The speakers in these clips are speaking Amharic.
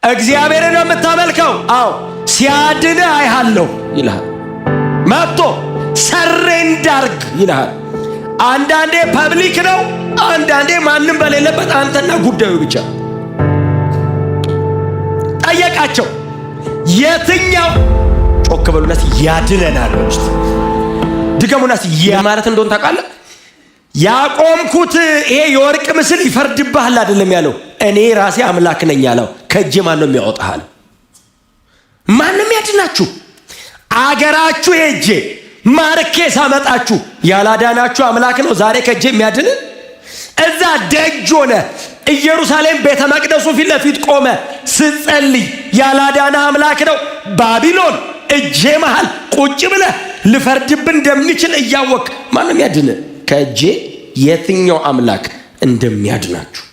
እግዚአብሔርን ነው የምታመልከው? አዎ። ሲያድን አይሃለሁ ይልሃል። መጥቶ ሰሬንዳርግ ይልሃል። አንዳንዴ ፐብሊክ ነው፣ አንዳንዴ ማንም በሌለበት አንተና ጉዳዩ ብቻ። ጠየቃቸው፣ የትኛው ጮክ በሉነት ያድነናል? ውስጥ ድገሙናስ ማለት እንደሆነ ታውቃለህ? ያቆምኩት ይሄ የወርቅ ምስል ይፈርድብሃል አይደለም ያለው፣ እኔ ራሴ አምላክ ነኝ ያለው። ከእጄ ማን ነው የሚያወጣሃል? ማንም ያድናችሁ? አገራችሁ ሄጄ ማርኬ ሳመጣችሁ ያላዳናችሁ አምላክ ነው ዛሬ ከእጄ የሚያድን? እዛ ደጅ ሆነ ኢየሩሳሌም ቤተ መቅደሱ ፊት ለፊት ቆመ ስትጸልይ ያላዳና አምላክ ነው ባቢሎን እጄ መሃል ቁጭ ብለህ ልፈርድብን እንደምችል እያወቅ ማንም ያድን? ከእጄ የትኛው አምላክ እንደሚያድናችሁ?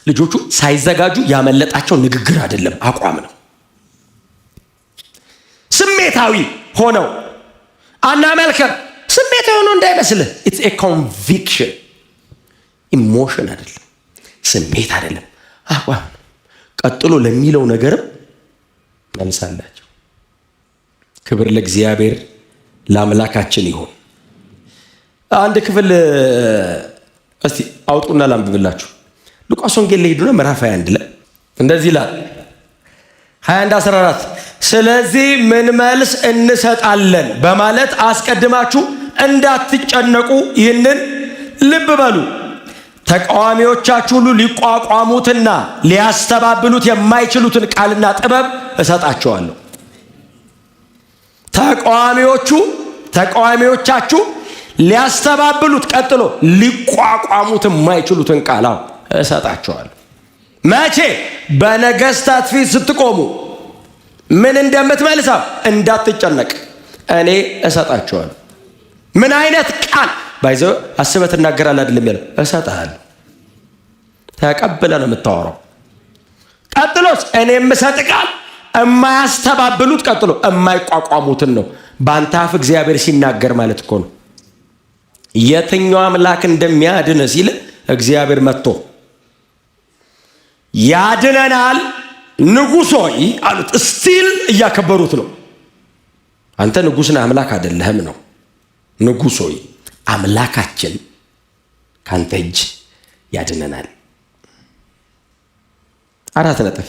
ልጆቹ ሳይዘጋጁ ያመለጣቸው ንግግር አይደለም፣ አቋም ነው። ስሜታዊ ሆነው አናመልከም። ስሜታዊ ሆነው እንዳይመስልህ፣ ኢትስ ኤ ኮንቪክሽን። ኢሞሽን አይደለም፣ ስሜት አይደለም፣ አቋም ነው። ቀጥሎ ለሚለው ነገርም መልሳላቸው። ክብር ለእግዚአብሔር ለአምላካችን ይሁን። አንድ ክፍል እስቲ አውጡና ላንብብላችሁ። ሉቃስ ወንጌል ላይ ሄዱና ምዕራፍ 21 ላይ እንደዚህ ይላል። 21:14 ስለዚህ ምን መልስ እንሰጣለን በማለት አስቀድማችሁ እንዳትጨነቁ ይህንን ልብ በሉ። ተቃዋሚዎቻችሁ ሁሉ ሊቋቋሙትና ሊያስተባብሉት የማይችሉትን ቃልና ጥበብ እሰጣቸዋለሁ። ተቃዋሚዎቻችሁ ሊያስተባብሉት ቀጥሎ ሊቋቋሙት የማይችሉትን ቃል እሰጣቸዋለሁ። መቼ? በነገስታት ፊት ስትቆሙ ምን እንደምትመልሰው እንዳትጨነቅ እኔ እሰጣቸዋለሁ። ምን አይነት ቃል ባይዘው አስበህ ትናገራለህ አይደለም ያለው፣ እሰጥሃለሁ። ተቀብለህ ነው የምታወራው። ቀጥሎስ እኔ የምሰጥ ቃል የማያስተባብሉት ቀጥሎ የማይቋቋሙትን ነው። በአንተ አፍ እግዚአብሔር ሲናገር ማለት እኮ ነው። የትኛው አምላክ እንደሚያድን ሲል እግዚአብሔር መጥቶ ያድነናል ንጉሥ ሆይ አሉት። ስቲል እያከበሩት ነው። አንተ ንጉሥ ነህ አምላክ አይደለህም ነው። ንጉሥ ሆይ አምላካችን ካንተ እጅ ያድነናል። 4 ነጥብ።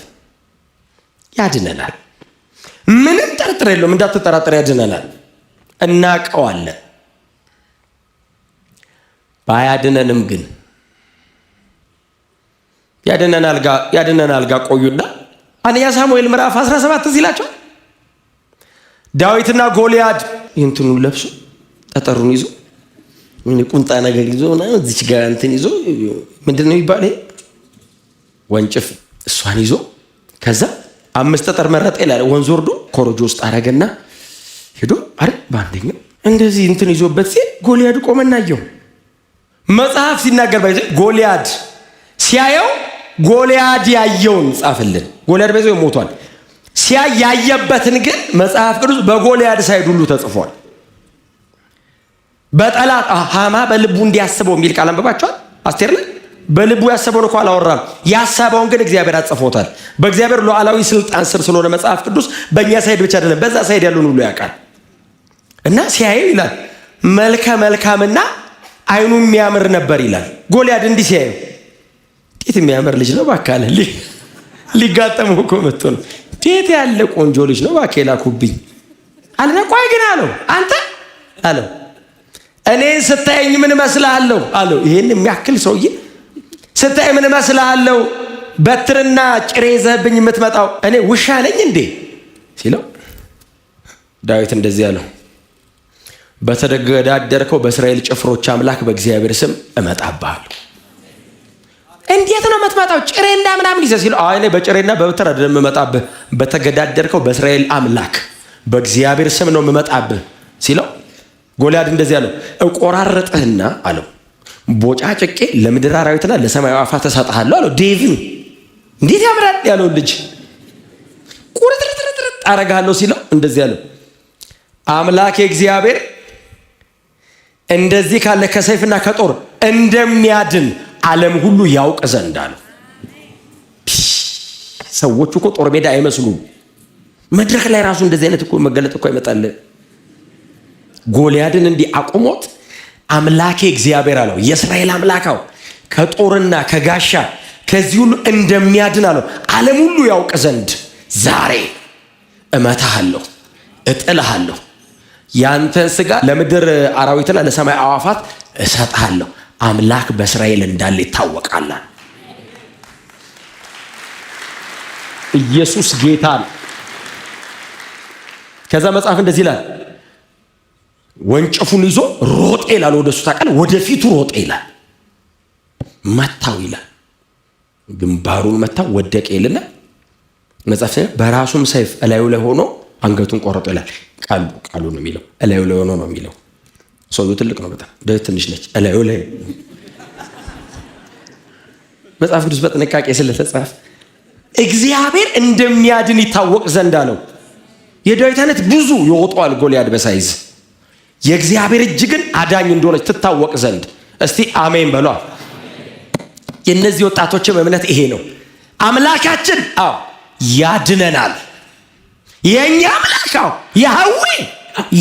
ያድነናል። ምንም ጥርጥር የለውም፣ እንዳትጠራጠር ያድነናል። እናቀዋለን። ባያድነንም ግን ያድነናል ጋር ቆዩና አንደኛ ሳሙኤል ምዕራፍ 17 እዚህ ይላቸው። ዳዊትና ጎልያድ እንትኑን ለብሶ ጠጠሩን ይዞ ቁንጣ ነገር ይዞ እዚች ጋር እንትን ይዞ ምንድን ነው ይባል ወንጭፍ እሷን ይዞ ከዛ 5 ጠጠር መረጠ ይላል። ወንዝ ወርዶ ኮረጆ ውስጥ አረገና ሄዶ አይደል በአንደኛው እንደዚህ እንትን ይዞበት ሲል ጎልያድ ቆመና አየው። መጽሐፍ ሲናገር ባይዘ ጎልያድ ሲያየው ጎልያድ ያየውን ጻፍልን። ጎልያድ ባይዘ ሞቷል። ያየበትን ግን መጽሐፍ ቅዱስ በጎልያድ ሳይድ ሁሉ ተጽፏል። በጠላት ሃማ በልቡ እንዲያስበው የሚል ቃል አንብባችኋል። አስቴር ላይ በልቡ ያሰበውን እኮ አላወራም፣ ያሰበውን ግን እግዚአብሔር አጽፎታል። በእግዚአብሔር ሉዓላዊ ስልጣን ስር ስለሆነ መጽሐፍ ቅዱስ በእኛ ሳይድ ብቻ አይደለም፣ በዛ ሳይድ ያለውን ሁሉ ያውቃል። እና ሲያየው ይላል መልከ መልካምና አይኑ የሚያምር ነበር ይላል። ጎልያድ እንዲህ ሲያየው እንዴት የሚያምር ልጅ ነው ባካለ ሊጋጠመው እኮ መጥቶ ነው። እንዴት ያለ ቆንጆ ልጅ ነው ባካ የላኩብኝ አለና ቆይ ግን አለው አንተ አለው እኔን ስታየኝ ምን እመስልሃለሁ አለው። ይሄን የሚያክል ሰውዬ ስታይ ምን እመስልሃለሁ? በትርና ጭሬ ይዘህብኝ የምትመጣው እኔ ውሻ ነኝ እንዴ ሲለው ዳዊት እንደዚህ አለው፣ በተገዳደርከው በእስራኤል ጭፍሮች አምላክ በእግዚአብሔር ስም እመጣብሃለሁ። እንዴት ነው የምትመጣው? ጭሬና ምናምን ይዘህ ሲለው እኔ በጭሬና በበትር አይደለም የምመጣብህ፣ በተገዳደርከው በእስራኤል አምላክ በእግዚአብሔር ስም ነው የምመጣብህ ሲለው ጎልያድ እንደዚህ አለው፣ እቆራረጥህና አለው ቦጫጭቄ ለምድር አራዊትና ለሰማይ አዕዋፋት እሰጥሃለሁ አለው። ዴቪን እንዴት ያምራል ያለው ልጅ ቁርጥርጥርጥር አረጋለሁ ሲለው እንደዚህ አለው፣ አምላክ እግዚአብሔር እንደዚህ ካለ ከሰይፍና ከጦር እንደሚያድን ዓለም ሁሉ ያውቅ ዘንድ አለው። ሰዎቹ እኮ ጦር ሜዳ አይመስሉም። መድረክ ላይ ራሱ እንደዚህ አይነት እኮ መገለጥ እኮ ይመጣል። ጎልያድን እንዲህ አቁሞት አምላኬ እግዚአብሔር አለው፣ የእስራኤል አምላካው ከጦርና ከጋሻ ከዚህ ሁሉ እንደሚያድን አለው ዓለም ሁሉ ያውቅ ዘንድ ዛሬ እመታሃለሁ፣ እጥልሃለሁ፣ ያንተን ስጋ ለምድር አራዊትና ለሰማይ አዋፋት እሰጥሃለሁ፣ አምላክ በእስራኤል እንዳለ ይታወቃል። ኢየሱስ ጌታ ነው። ከዛ መጽሐፍ እንደዚህ ይላል፣ ወንጭፉን ይዞ ሮጤ ይላል፣ ወደሱ ታውቃለህ፣ ወደፊቱ ሮጤ ይላል፣ መታው ይላል፣ ግንባሩን መታው፣ ወደቀ ይልና መጽሐፍ በራሱም ሰይፍ እላዩ ላይ ሆኖ አንገቱን ቆረጠ ይላል። ቃሉ ነው የሚለው፣ እላዩ ላይ ሆኖ ነው የሚለው። ሰውየው ትልቅ ነው በጣም፣ ትንሽ ነች እላዩ ላይ። መጽሐፍ ቅዱስ በጥንቃቄ ስለተጻፈ እግዚአብሔር እንደሚያድን ይታወቅ ዘንድ አለው። የዳዊት አይነት ብዙ ይወጣዋል ጎልያድ በሳይዝ፣ የእግዚአብሔር እጅ ግን አዳኝ እንደሆነች ትታወቅ ዘንድ። እስቲ አሜን በሏ። የእነዚህ ወጣቶችም እምነት ይሄ ነው። አምላካችን ያድነናል። የእኛ አምላክ ያህዌ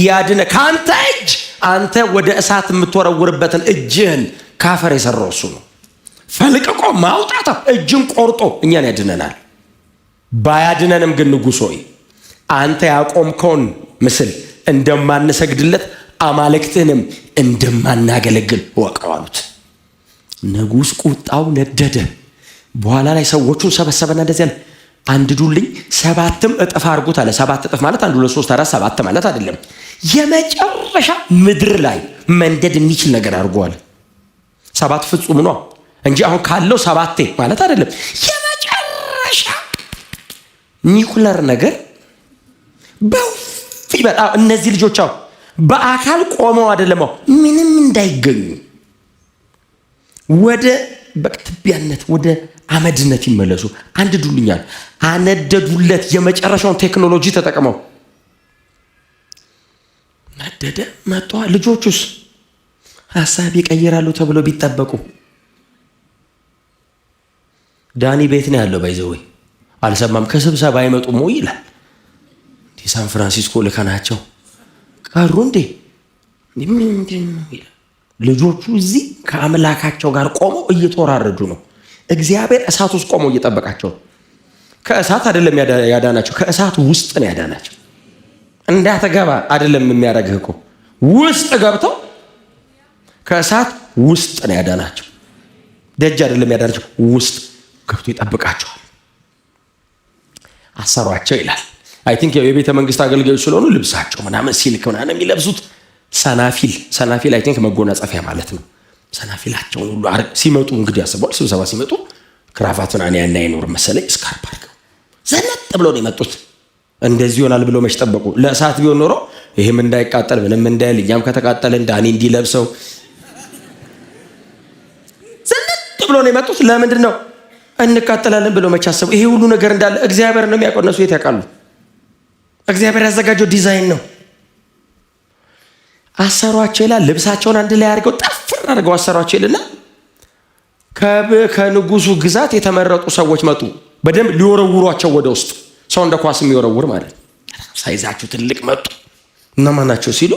ያድነ ከአንተ እጅ፣ አንተ ወደ እሳት የምትወረውርበትን እጅህን ካፈር የሰራው እሱ ነው። ፈልቅቆ ማውጣት እጅን ቆርጦ እኛን ያድነናል። ባያድነንም ግን ንጉሥ ሆይ አንተ ያቆምከውን ምስል እንደማንሰግድለት አማልክትንም እንደማናገለግል ወቀው አሉት። ንጉሥ ቁጣው ነደደ። በኋላ ላይ ሰዎቹን ሰበሰበና እንደዚህ አለ፣ አንድዱልኝ፣ 7 እጥፍ አድርጉት አለ። 7 እጥፍ ማለት 1 2 3 4 7 ማለት አይደለም። የመጨረሻ ምድር ላይ መንደድ የሚችል ነገር አድርጓል። 7 ፍጹም ነው እንጂ አሁን ካለው 7 ማለት አይደለም። የመጨረሻ ኒኩለር ነገር በጣም እነዚህ ልጆች በአካል ቆመው አይደለም ምንም እንዳይገኙ ወደ በቅትቢያነት ወደ አመድነት ይመለሱ። አንድዱልኛል፣ አነደዱለት። የመጨረሻውን ቴክኖሎጂ ተጠቅመው ነደደ። መጣ። ልጆቹስ ሐሳብ ይቀይራሉ ተብሎ ቢጠበቁ ዳኒ ቤት ነው ያለው። ባይዘው አልሰማም። ከስብሰባ አይመጡም ወይ ይላል። ሳን ፍራንሲስኮ ልከናቸው ቀሩ እንዴ? ልጆቹ እዚህ ከአምላካቸው ጋር ቆመው እየተወራረዱ ነው። እግዚአብሔር እሳት ውስጥ ቆመው እየጠበቃቸው። ከእሳት አይደለም ያዳናቸው፣ ከእሳት ውስጥ ነው ያዳናቸው። እንዳትገባ አይደለም የሚያደርግህ እኮ ውስጥ ገብተው ከእሳት ውስጥ ነው ያዳናቸው። ደጅ አይደለም ያዳናቸው፣ ውስጥ ገብቶ ይጠብቃቸዋል። አሰሯቸው ይላል። አይ ቲንክ የቤተ መንግስት አገልጋዮች ስለሆኑ ልብሳቸው ምናምን ሲልክ ምናምን የሚለብሱት ሰናፊል አይ ቲንክ መጎናጸፊያ ማለት ነው። ሰናፊላቸውን ሁሉ ሲመጡ እንግዲህ ያስበዋል። ስብሰባ ሲመጡ ክራቫቱን ያና አይኖር መሰለኝ ስካርፕ አድርገው ዘነጥ ብለው ነው የመጡት። እንደዚህ ይሆናል ብለው መች ጠበቁ? ለእሳት ቢሆን ኖሮ ይህም እንዳይቃጠል ምንም እንዳይል እኛም ከተቃጠለን ዳኒ እንዲለብሰው ዘነጥ ብለው ነው የመጡት። ለምንድን ነው እንቃጠላለን ብለው መች አሰቡ? ይሄ ሁሉ ነገር እንዳለ እግዚአብሔር ነው የሚያውቀው። እነሱ የት ያውቃሉ? እግዚአብሔር ያዘጋጀው ዲዛይን ነው። አሰሯቸው ይላል። ልብሳቸውን አንድ ላይ አድርገው ጠፍር አድርገው አሰሯቸው ይልና ከንጉሱ ግዛት የተመረጡ ሰዎች መጡ። በደንብ ሊወረውሯቸው ወደ ውስጥ፣ ሰው እንደ ኳስ የሚወረውር ማለት ሳይዛቸው ትልቅ መጡ። እነማን ናቸው ሲሉ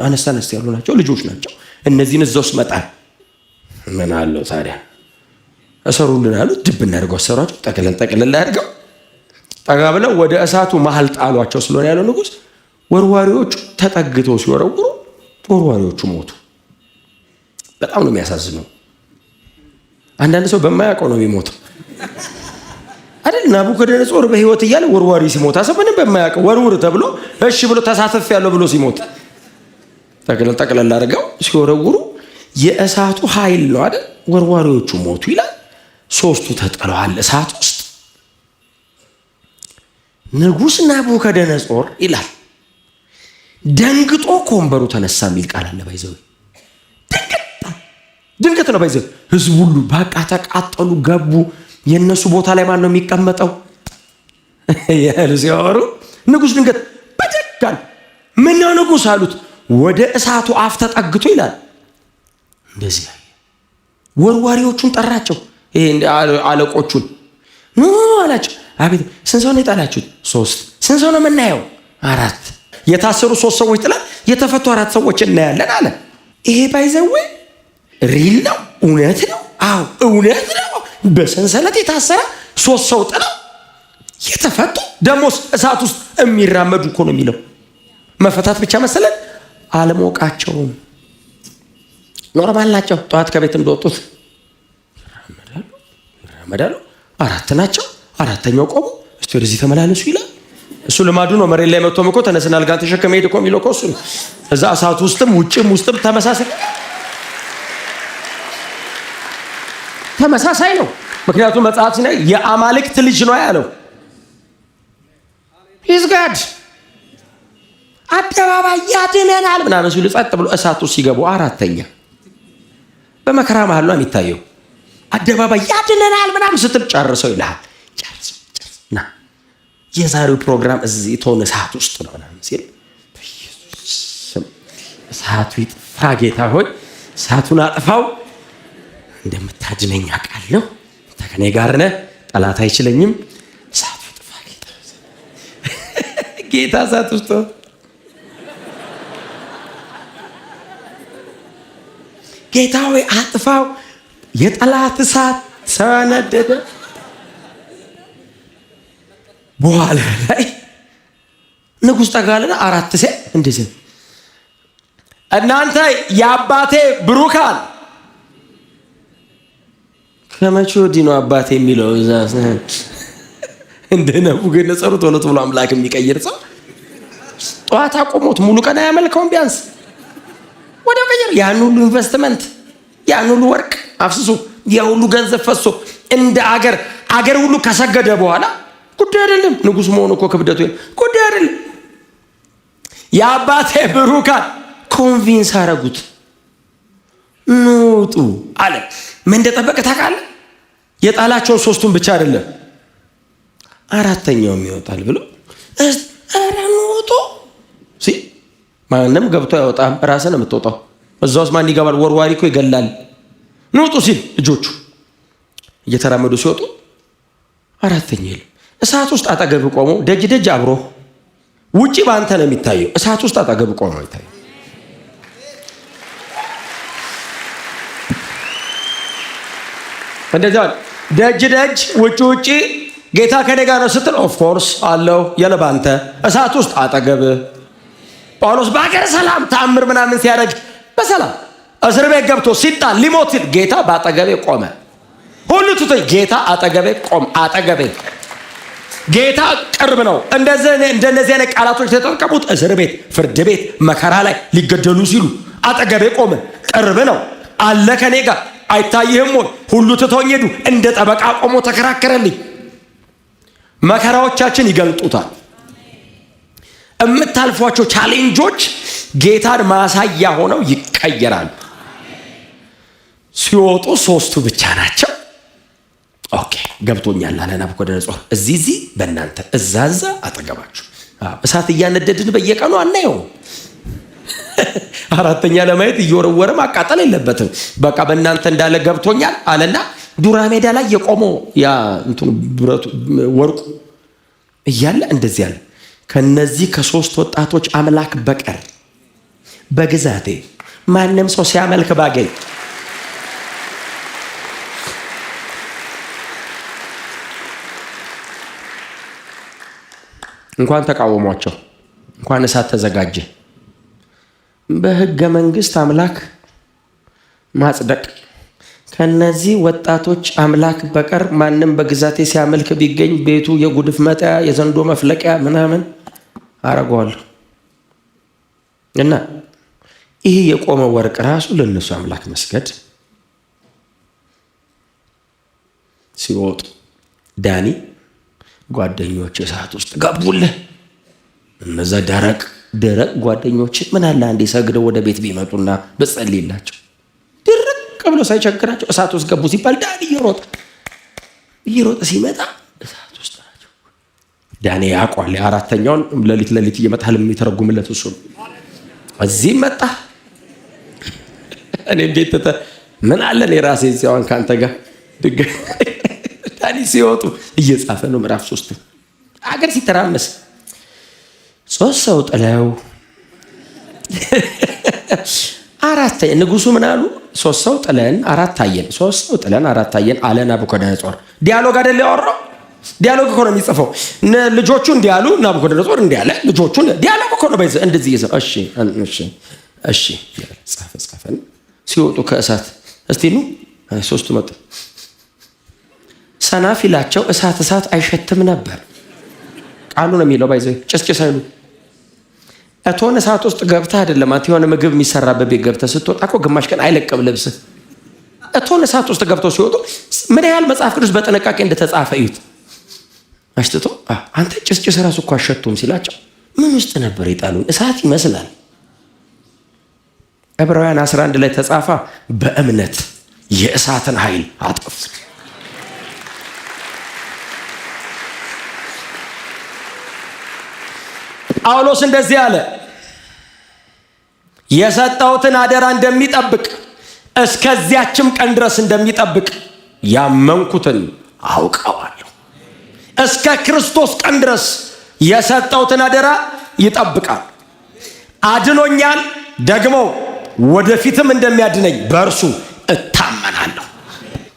አነስ ያሉ ናቸው፣ ልጆች ናቸው። እነዚህን እዛ ውስጥ መጣል ምን አለው ታዲያ? እሰሩልን አሉት። ድብ እናድርገው አሰሯቸው። ጠቅልል አድርገው ጠጋ ብለው ወደ እሳቱ መሀል ጣሏቸው ስለሆነ ያለው ንጉሥ። ወርዋሪዎቹ ተጠግተው ሲወረውሩ ወርዋሪዎቹ ሞቱ። በጣም ነው የሚያሳዝነው። አንዳንድ ሰው በማያውቀው ነው የሚሞተው አይደል? ናቡከደነጾር በህይወት እያለ ወርዋሪ ሲሞት ሰው ምንም በማያውቀው ወርውር ተብሎ እሺ ብሎ ተሳተፍ ያለው ብሎ ሲሞት ጠቅለል አድርገው ሲወረውሩ የእሳቱ ኃይል ነው አይደል? ወርዋሪዎቹ ሞቱ ይላል። 3ቱ ተጥለዋል እሳት ውስጥ። ንጉሥ ናቡከደነጾር ይላል ደንግጦ ከወንበሩ ተነሳ የሚል ቃል አለ። ባይዘው ድንገት ነው። ባይዘው ህዝቡ ሁሉ በቃ ተቃጠሉ፣ ገቡ። የነሱ ቦታ ላይ ማን ነው የሚቀመጠው? ያሉ ሲያወሩ ንጉሥ ድንገት በደጋል ምን ነው ንጉሥ አሉት። ወደ እሳቱ አፍ ተጠግቶ ይላል እንደዚህ ወርዋሪዎቹን ጠራቸው፣ ይሄ አለቆቹን። ኑ አላቸው። አቤት። ስንት ሰው ነው የጣላችሁት? 3። ስንት ሰው ነው የምናየው? 4። የታሰሩ 3 ሰዎች ጥላል፣ የተፈቱ 4 ሰዎች እናያለን አለ። ይሄ ባይዘዌ ሪል ነው፣ እውነት ነው። አዎ እውነት ነው። በሰንሰለት የታሰረ 3 ሰው ጥለው የተፈቱ ደሞስ እሳት ውስጥ የሚራመዱ እኮ ነው የሚለው። መፈታት ብቻ መሰለን። አልሞቃቸውም። ኖርማል ናቸው። ጠዋት ከቤት እንደወጡት ይራመዳሉ። 4 ናቸው። 4ኛው ቆሙ። እስቲ ወደዚህ ተመላለሱ ይላል። እሱ ልማዱ ነው። መሬት ላይ መጥቶም እኮ ተነስና አልጋ ተሸከመ ሄድ እኮ የሚለው እኮ እሱ ነው። እዛ እሳት ውስጥም ውጭም ተመሳሳይ ነው። ምክንያቱም መጽሐፍ ሲናገር የአማልክት ልጅ ነው ያለው። ሂዝ ጋድ አደባባይ ያድነናል ምናምን ሲሉ ጸጥ ብሎ እሳቱ ሲገቡ 4ኛ በመከራ መሀል ነው የሚታየው። አደባባይ ያድነናል ምናምን ስትል ጨርሰው ይልሃል። ጨርስ ና የዛሬው ፕሮግራም እዚህ ተሆነ እሳት ውስጥ ነው ምናምን ሲል በኢየሱስ ስም እሳቱ ይጥፋ ጌታ ሆይ እሳቱን አጥፋው። እንደምታድነኝ አውቃለሁ። አንተ ከኔ ጋር ነህ። ጠላት አይችለኝም። እሳቱ ይጥፋ ጌታ እሳት ውስጥ ጌታ ሆይ አጥፋው። የጠላት እሳት ሰነደደ። በኋላ ላይ ንጉሥ ጠጋልና 4 ሴት እንደዚህ እናንተ የአባቴ ብሩካን ከመቼ ወዲህ ነው አባቴ የሚለው? እንደ ናቡከደነፆር ቶሎ ብሎ አምላክ የሚቀይር ሰው ጠዋት አቆሞት ሙሉ ቀን አያመልከውም። ቢያንስ ወዲያው ቀየር። ያን ሁሉ ኢንቨስትመንት፣ ያን ሁሉ ወርቅ አፍስሶ፣ ያ ሁሉ ገንዘብ ፈሶ እንደ አገር ሁሉ ከሰገደ በኋላ ጉዳይ አይደለም። ንጉሥ መሆኑ እኮ ክብደቱ ጉዳይ አይደለም። የአባቴ ብሩካን ኮንቪንስ አረጉት። ኑጡ አለ። ምን እንደጠበቀ ታውቃለህ? የጣላቸውን 3ቱን ብቻ አይደለም 4ኛውም ይወጣል ብሎ ኧረ ኑጡ ሲ ማንም ገብቶ አይወጣም። ራስን የምትወጣው እዛ ውስጥ ማን ይገባል? ወርዋሪ እኮ ይገላል። ንውጡ ሲል ልጆቹ እየተራመዱ ሲወጡ 4ኛ የለም። እሳት ውስጥ አጠገብ ቆሞ ደጅ አብሮ ውጪ በአንተ ነው የሚታየው። እሳት ውስጥ አጠገብ ቆሞ ይታየው። እንደዚያ ደጅ ውጪ ጌታ ከኔ ጋር ነው ስትል ኦፍ ኮርስ አለው የለባንተ እሳት ውስጥ አጠገብ ጳውሎስ በአገር ሰላም ተአምር ምናምን ሲያደርግ በሰላም እስር ቤት ገብቶ ሲጣል ሊሞት ሲል ጌታ በአጠገቤ ቆመ። ሁሉ ትቶኝ ጌታ አጠገቤ ቆመ። አጠገቤ ጌታ ቅርብ ነው። እንደነዚህ አይነት ቃላቶች የተጠቀሙት እስር ቤት፣ ፍርድ ቤት፣ መከራ ላይ ሊገደሉ ሲሉ አጠገቤ ቆመ። ቅርብ ነው አለ ከኔ ጋር አይታይህም ወይ? ሁሉ ትቶኝ ሄዱ። እንደ ጠበቃ ቆሞ ተከራከረልኝ። መከራዎቻችን ይገልጡታል። የምታልፏቸው ቻሌንጆች ጌታን ማሳያ ሆነው ይቀየራሉ። ሲወጡ 3ቱ ብቻ ናቸው። ኦኬ ገብቶኛል አለ ናቡከደነፆር። እዚህ በእናንተ እዛ አጠገባችሁ እሳት እያነደድን በየቀኑ አናየው። 4ኛ ለማየት እየወረወረ ማቃጠል የለበትም። በቃ በእናንተ እንዳለ ገብቶኛል አለና ዱራ ሜዳ ላይ የቆመው ያ እንትኑ ብረቱ ወርቁ እያለ እንደዚህ አለ። ከነዚህ ከ3 ወጣቶች አምላክ በቀር በግዛቴ ማንም ሰው ሲያመልክ ባገኝ እንኳን ተቃወሟቸው፣ እንኳን እሳት ተዘጋጀ። በሕገ መንግሥት አምላክ ማጽደቅ ከነዚህ ወጣቶች አምላክ በቀር ማንም በግዛቴ ሲያመልክ ቢገኝ ቤቱ የጉድፍ መጣያ የዘንዶ መፍለቂያ ምናምን አረገዋለሁ እና ይህ የቆመ ወርቅ ራሱ ለነሱ አምላክ መስገድ። ሲወጡ ዳኒ ጓደኞች እሳት ውስጥ ገቡልህ። እነዛ ደረቅ ጓደኞች ምን አለ አንዴ ሰግደው ወደ ቤት ቢመጡና በጸልይላቸው። ድርቅ ብሎ ሳይቸግራቸው እሳት ውስጥ ገቡ ሲባል ዳኒ እየሮጠ ሲመጣ እሳት ውስጥ ናቸው። ዳኒ ያውቋል። 4ኛውን ሌሊት እየመጣ ህልም የሚተረጉምለት እሱ ነው። እዚህ መጣ። እኔ ቤት ምን አለ እኔ ራሴ ሲያውን ካንተ ጋር ዳኒ ሲወጡ እየጻፈ ነው ምዕራፍ 3 አገር ሲተራመስ 3 ሰው ጥለው 4 ንጉሱ ምን አሉ? 3 ሰው ጥለን 4 አየን። 3 ሰው ጥለን 4 አየን አለ ናቡከደነጾር። ዲያሎግ አይደል ያወራው? ዲያሎግ እኮ ነው የሚጽፈው። ልጆቹ እንዲህ አሉ፣ ናቡከደነጾር እንዲህ አለ። ልጆቹ ዲያሎግ እኮ ነው ባይዘ እንደዚህ ይዘ እሺ ጻፈን ሲወጡ ከእሳት እስቲ ኑ 3 መጡ። ሰናፊላቸው እሳት አይሸትም ነበር። ቃሉ ነው የሚለው ባይዘ ጭስጭስ አይሉ እቶን እሳት ውስጥ ገብተህ አይደለም አንተ የሆነ ምግብ የሚሰራበት ቤት ገብተህ ስትወጣ እኮ ግማሽ ቀን አይለቅም ልብስ። እቶን እሳት ውስጥ ገብተው ሲወጡ ምን ያህል መጽሐፍ ቅዱስ በጥንቃቄ እንደተጻፈ እዩት። አሽትቶ አንተ ጭስጭስ ራሱ እኮ አሸቱም ሲላቸው ምን ውስጥ ነበር የጣሉን? እሳት ይመስላል። ዕብራውያን 11 ላይ ተጻፈ፣ በእምነት የእሳትን ኃይል አጠፉት። ጳውሎስ እንደዚህ አለ፣ የሰጠሁትን አደራ እንደሚጠብቅ እስከዚያችም ቀን ድረስ እንደሚጠብቅ ያመንኩትን አውቀዋለሁ። እስከ ክርስቶስ ቀን ድረስ የሰጠሁትን አደራ ይጠብቃል። አድኖኛል፣ ደግሞ ወደፊትም እንደሚያድነኝ በእርሱ እታመናለሁ።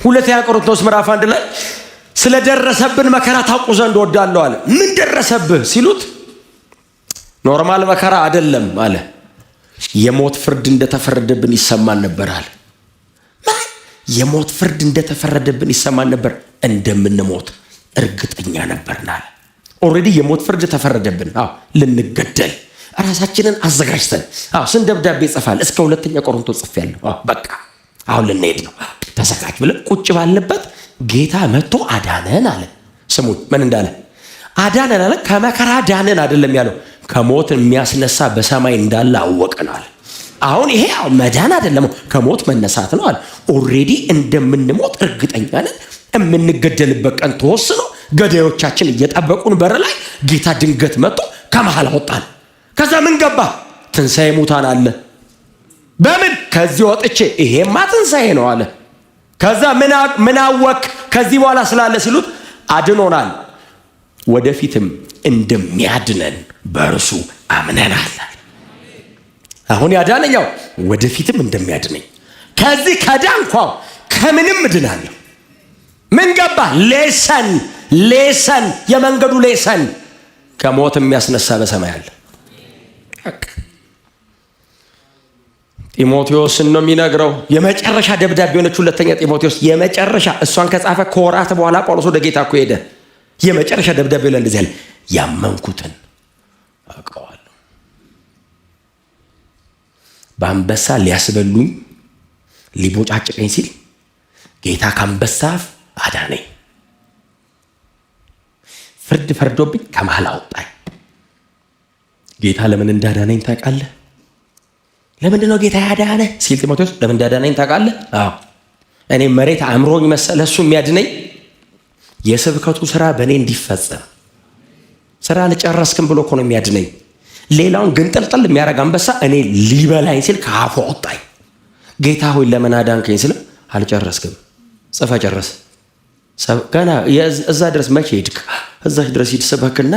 2 ቆሮንቶስ ምዕራፍ 1 ላይ ስለደረሰብን መከራ ታውቁ ዘንድ እወዳለሁ አለ። ምን ደረሰብህ ሲሉት ኖርማል መከራ አይደለም አለ። የሞት ፍርድ እንደተፈረደብን ይሰማን ነበር አለ። የሞት ፍርድ እንደተፈረደብን ይሰማን ነበር፣ እንደምንሞት እርግጠኛ ነበርን አለ። ኦልሬዲ የሞት ፍርድ ተፈረደብን። ልንገደል ራሳችንን አዘጋጅተን ስንት ደብዳቤ ጽፋል? እስከ 2 ቆሮንቶስ ጽፌያለሁ። በቃ አሁን ልንሄድ ነው ተዘጋጅ ብለን ቁጭ ባለበት ጌታ መጥቶ አዳነን አለ። ስሙኝ ምን እንዳለ አዳነን አለ። ከመከራ ዳነን አይደለም ያለው፣ ከሞት የሚያስነሳ በሰማይ እንዳለ አወቅን አለ። አሁን ይሄ መዳን አይደለም ከሞት መነሳት ነው አለ። ኦልሬዲ እንደምንሞት እርግጠኛ ነን። የምንገደልበት ቀን ተወስኖ ገዳዮቻችን እየጠበቁን በር ላይ ጌታ ድንገት መጥቶ ከመሃል አወጣን። ከዛ ምን ገባ? ትንሣኤ ሙታን አለ። በምን ከዚህ ወጥቼ ይሄማ ትንሣኤ ነው አለ። ከዛ ምን አወቅ ከዚህ በኋላ ስላለ ሲሉት አድኖናል፣ ወደፊትም እንደሚያድነን በእርሱ አምነናል። አሁን ያዳነኛው ወደፊትም እንደሚያድነኝ ከዚህ ከዳንኳው ከምንም እድናለሁ። ምን ገባ? ሌሰን የመንገዱ ሌሰን ከሞት የሚያስነሳ በሰማይ አለ። ጢሞቴዎስን ነው የሚነግረው። የመጨረሻ ደብዳቤ ሆነች 2 ጢሞቴዎስ የመጨረሻ እሷን ከጻፈ ከወራት በኋላ ጳውሎስ ወደ ጌታ እኮ ሄደ። የመጨረሻ ደብዳቤ ላይ እንደዚህ ያለ ያመንኩትን አውቀዋለሁ። በአንበሳ ሊያስበሉኝ ሊቦጫጭቀኝ ሲል ጌታ ከአንበሳ አፍ አዳነኝ። ፍርድ ፈርዶብኝ ከመሃል አወጣኝ። ጌታ ለምን እንዳዳነኝ ታውቃለህ? ለምንድን ነው ጌታ ያዳነ ሲል ጢሞቴዎስ ለምን እንዳዳነኝ ታውቃለህ? እኔ መሬት አእምሮኝ መሰለ እሱ የሚያድነኝ የስብከቱ ስራ በእኔ እንዲፈጸም። ስራ አልጨረስክም ብሎ እኮ ነው የሚያድነኝ። ሌላውን ግን ጥልጥል የሚያደርግ አንበሳ እኔ ሊበላኝ ሲል ከአፉ አወጣኝ። ጌታ ሆይ ለምን አዳንከኝ ስለ አልጨረስክም፣ ጽፈ ጨረስ። ገና እዛ ድረስ መቼ ሄድክ? እዛች ድረስ ሂድ ስበክና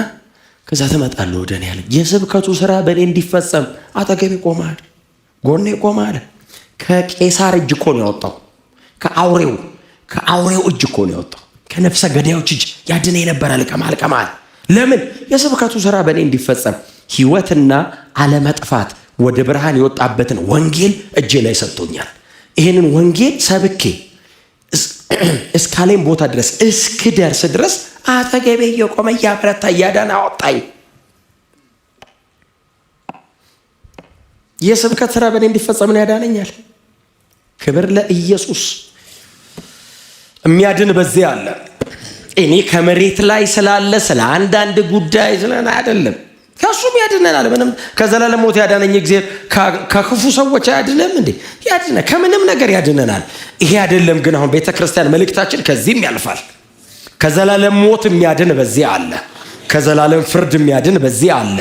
ከዛ ትመጣለህ ወደ እኔ ያለ። የስብከቱ ስራ በእኔ እንዲፈጸም አጠገቤ ቆመሃል፣ ጎኔ ቆመሃል። ከቄሳር እጅ እኮ ነው ያወጣው። ከአውሬው እጅ እኮ ነው ያወጣው። ከነፍሰ ገዳዮች እጅ ያድነኝ ነበር አለ። ከመሃል ለምን? የስብከቱ ስራ በእኔ እንዲፈጸም ሕይወትና አለመጥፋት ወደ ብርሃን የወጣበትን ወንጌል እጄ ላይ ሰጥቶኛል። ይህንን ወንጌል ሰብኬ እስካለኝ ቦታ ድረስ እስክደርስ ድረስ አጠገቤ እየቆመ እያበረታ እያዳነ አወጣኝ። የስብከት ስራ በእኔ እንዲፈጸም ነው ያዳነኛል። ክብር ለኢየሱስ። የሚያድን በዚህ አለ። እኔ ከመሬት ላይ ስላለ ስለ አንዳንድ ጉዳይ ስለና አይደለም፣ ከሱም ያድነናል። ምንም ከዘላለም ሞት ያዳነኝ እግዚአብሔር ከክፉ ሰዎች አያድነም እንዴ? ያድነ፣ ከምንም ነገር ያድነናል። ይሄ አይደለም ግን አሁን ቤተክርስቲያን መልእክታችን ከዚህም ያልፋል። ከዘላለም ሞት የሚያድን በዚህ አለ። ከዘላለም ፍርድ የሚያድን በዚህ አለ።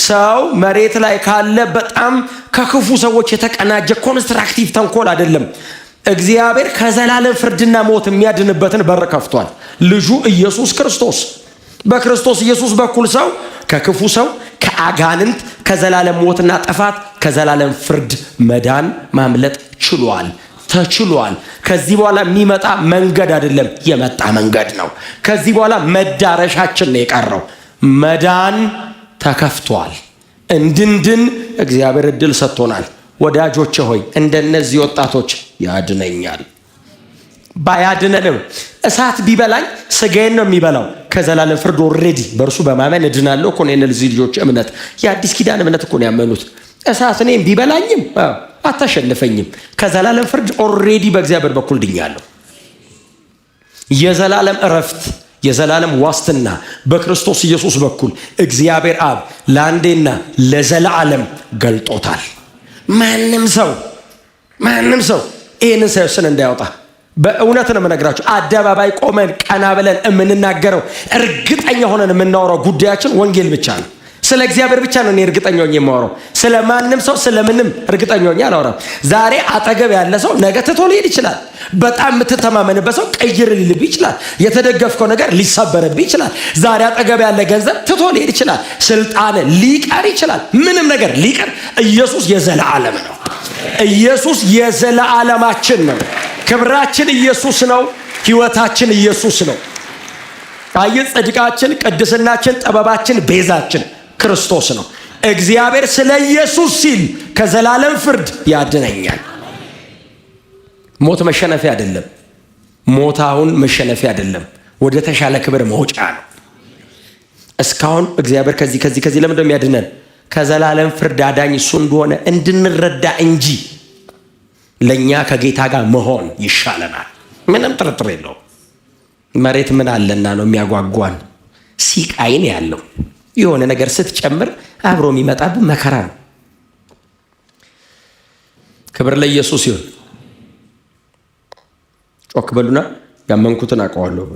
ሰው መሬት ላይ ካለ በጣም ከክፉ ሰዎች የተቀናጀ ኮንስትራክቲቭ ተንኮል አይደለም። እግዚአብሔር ከዘላለም ፍርድና ሞት የሚያድንበትን በር ከፍቷል። ልጁ ኢየሱስ ክርስቶስ። በክርስቶስ ኢየሱስ በኩል ሰው ከክፉ ሰው፣ ከአጋንንት፣ ከዘላለም ሞትና ጥፋት፣ ከዘላለም ፍርድ መዳን ማምለጥ ችሏል፣ ተችሏል። ከዚህ በኋላ የሚመጣ መንገድ አይደለም፣ የመጣ መንገድ ነው። ከዚህ በኋላ መዳረሻችን ነው የቀረው። መዳን ተከፍቷል። እንድንድን እግዚአብሔር ዕድል ሰጥቶናል። ወዳጆቼ ሆይ እንደነዚህ ወጣቶች ያድነኛል። ባያድነንም እሳት ቢበላኝ ስጋዬን ነው የሚበላው። ከዘላለም ፍርድ ኦልሬዲ በእርሱ በማመን እድናለሁ እኮ ነው የእነዚህ ልጆች እምነት። የአዲስ ኪዳን እምነት እኮ ነው ያመኑት። እሳት እኔም ቢበላኝም አታሸንፈኝም። ከዘላለም ፍርድ ኦልሬዲ በእግዚአብሔር በኩል ድኛለሁ። የዘላለም እረፍት፣ የዘላለም ዋስትና በክርስቶስ ኢየሱስ በኩል እግዚአብሔር አብ ለአንዴና ለዘላለም ገልጦታል። ማንም ሰው ይህንን ሳይወስን እንዳያወጣ በእውነት ነው የምነግራችሁ። አደባባይ ቆመን ቀና ብለን የምንናገረው እርግጠኛ ሆነን የምናወራው ጉዳያችን ወንጌል ብቻ ነው። ስለ እግዚአብሔር ብቻ ነው እኔ እርግጠኛ ሆኜ የማወራው። ስለ ማንም ሰው ስለምንም እርግጠኛ ሆኜ አላወራም። ዛሬ አጠገብ ያለ ሰው ነገ ትቶ ሊሄድ ይችላል። በጣም የምትተማመንበት ሰው ቀይር ሊልብ ይችላል። የተደገፍከው ነገር ሊሰበርብህ ይችላል። ዛሬ አጠገብ ያለ ገንዘብ ትቶ ሊሄድ ይችላል። ስልጣን ሊቀር ይችላል። ምንም ነገር ሊቀር፣ ኢየሱስ የዘላለም ነው። ኢየሱስ የዘላለማችን ነው። ክብራችን ኢየሱስ ነው። ሕይወታችን ኢየሱስ ነው። ጽድቃችን፣ ቅድስናችን፣ ጥበባችን፣ ቤዛችን ክርስቶስ ነው። እግዚአብሔር ስለ ኢየሱስ ሲል ከዘላለም ፍርድ ያድነኛል። ሞት መሸነፊያ አይደለም። ሞት አሁን መሸነፊያ አይደለም፣ ወደ ተሻለ ክብር መውጫ ነው። እስካሁን እግዚአብሔር ከዚህ ለምን እንደሚያድነን ከዘላለም ፍርድ አዳኝ እሱ እንደሆነ እንድንረዳ እንጂ ለኛ ከጌታ ጋር መሆን ይሻለናል። ምንም ጥርጥር የለውም። መሬት ምን አለና ነው የሚያጓጓን? ሲቃይን ያለው የሆነ ነገር ስትጨምር አብሮ የሚመጣብን መከራ ነው። ክብር ለኢየሱስ ይሁን። ጮክ በሉና ያመንኩትን አውቀዋለሁ።